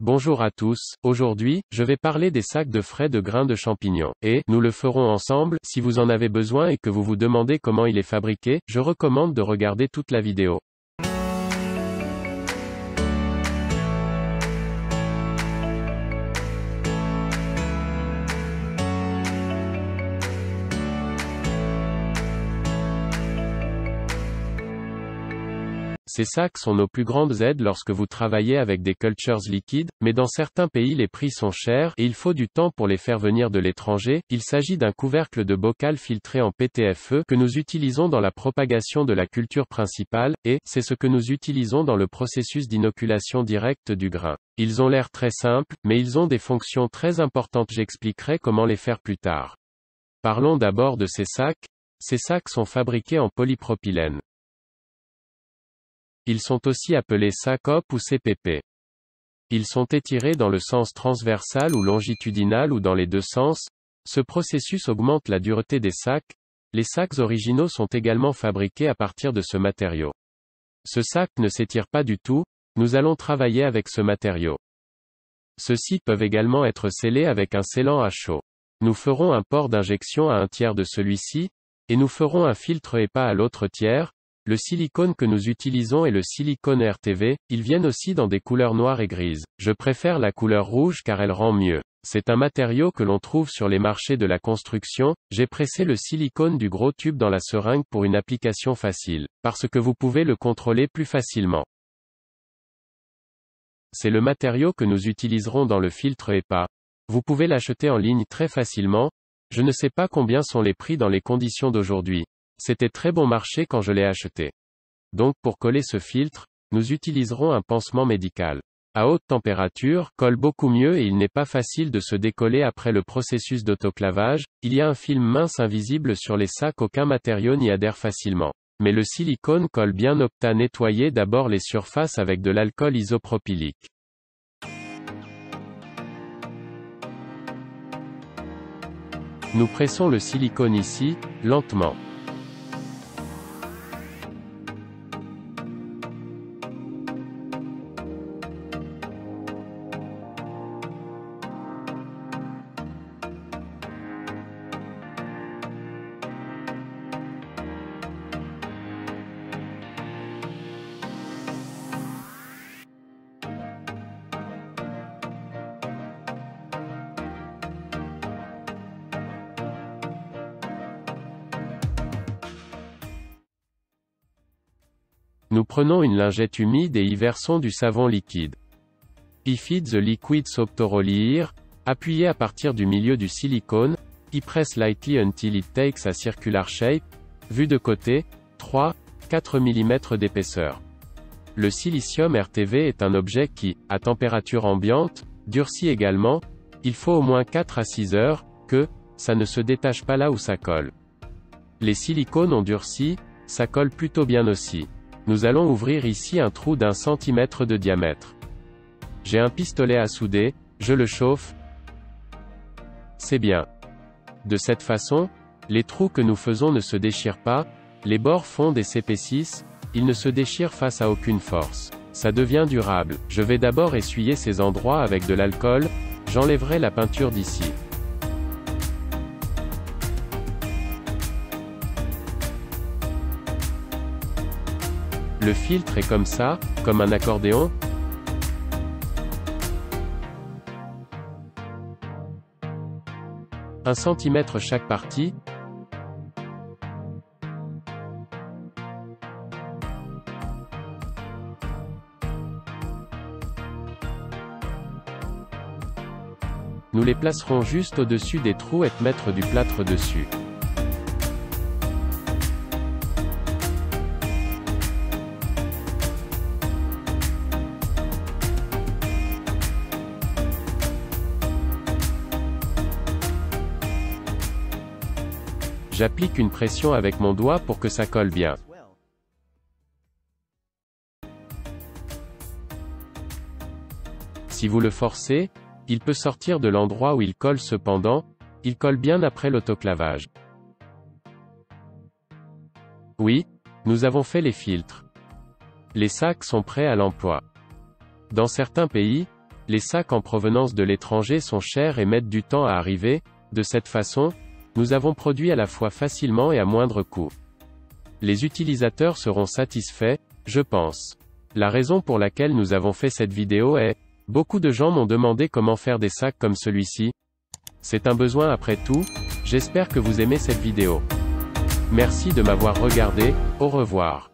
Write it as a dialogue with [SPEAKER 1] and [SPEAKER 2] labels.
[SPEAKER 1] Bonjour à tous, aujourd'hui, je vais parler des sacs de frais de grains de champignons. Et, nous le ferons ensemble, si vous en avez besoin et que vous vous demandez comment il est fabriqué, je recommande de regarder toute la vidéo. Ces sacs sont nos plus grandes aides lorsque vous travaillez avec des cultures liquides, mais dans certains pays les prix sont chers et il faut du temps pour les faire venir de l'étranger. Il s'agit d'un couvercle de bocal filtré en PTFE que nous utilisons dans la propagation de la culture principale, et c'est ce que nous utilisons dans le processus d'inoculation directe du grain. Ils ont l'air très simples, mais ils ont des fonctions très importantes. J'expliquerai comment les faire plus tard. Parlons d'abord de ces sacs. Ces sacs sont fabriqués en polypropylène. Ils sont aussi appelés sac-op ou CPP. Ils sont étirés dans le sens transversal ou longitudinal ou dans les deux sens. Ce processus augmente la dureté des sacs. Les sacs originaux sont également fabriqués à partir de ce matériau. Ce sac ne s'étire pas du tout, nous allons travailler avec ce matériau. Ceux-ci peuvent également être scellés avec un scellant à chaud. Nous ferons un port d'injection à un tiers de celui-ci, et nous ferons un filtre EPA à l'autre tiers. Le silicone que nous utilisons est le silicone RTV, ils viennent aussi dans des couleurs noires et grises. Je préfère la couleur rouge car elle rend mieux. C'est un matériau que l'on trouve sur les marchés de la construction. J'ai pressé le silicone du gros tube dans la seringue pour une application facile, parce que vous pouvez le contrôler plus facilement. C'est le matériau que nous utiliserons dans le filtre EPA. Vous pouvez l'acheter en ligne très facilement. Je ne sais pas combien sont les prix dans les conditions d'aujourd'hui. C'était très bon marché quand je l'ai acheté. Donc pour coller ce filtre, nous utiliserons un pansement médical. À haute température, colle beaucoup mieux et il n'est pas facile de se décoller après le processus d'autoclavage. Il y a un film mince invisible sur les sacs, aucun matériau n'y adhère facilement. Mais le silicone colle bien. Opta nettoyer d'abord les surfaces avec de l'alcool isopropylique. Nous pressons le silicone ici, lentement. Nous prenons une lingette humide et y versons du savon liquide. I feed the liquid soap thoroughly here. Appuyez à partir du milieu du silicone. I press lightly until it takes a circular shape. Vue de côté, 3-4 mm d'épaisseur. Le silicium RTV est un objet qui, à température ambiante, durcit également. Il faut au moins 4 à 6 heures, que ça ne se détache pas là où ça colle. Les silicones ont durci, ça colle plutôt bien aussi. Nous allons ouvrir ici un trou d'1 cm de diamètre. J'ai un pistolet à souder, je le chauffe. C'est bien. De cette façon, les trous que nous faisons ne se déchirent pas, les bords fondent et s'épaississent, ils ne se déchirent face à aucune force. Ça devient durable. Je vais d'abord essuyer ces endroits avec de l'alcool, j'enlèverai la peinture d'ici. Le filtre est comme ça, comme un accordéon. Un centimètre chaque partie. Nous les placerons juste au-dessus des trous et mettre du plâtre dessus. J'applique une pression avec mon doigt pour que ça colle bien. Si vous le forcez, il peut sortir de l'endroit où il colle. Cependant, il colle bien après l'autoclavage. Oui, nous avons fait les filtres. Les sacs sont prêts à l'emploi. Dans certains pays, Les sacs en provenance de l'étranger sont chers et mettent du temps à arriver. De cette façon, nous avons produit à la fois facilement et à moindre coût. Les utilisateurs seront satisfaits, je pense. La raison pour laquelle nous avons fait cette vidéo est, beaucoup de gens m'ont demandé comment faire des sacs comme celui-ci. C'est un besoin après tout. J'espère que vous aimez cette vidéo. Merci de m'avoir regardé, au revoir.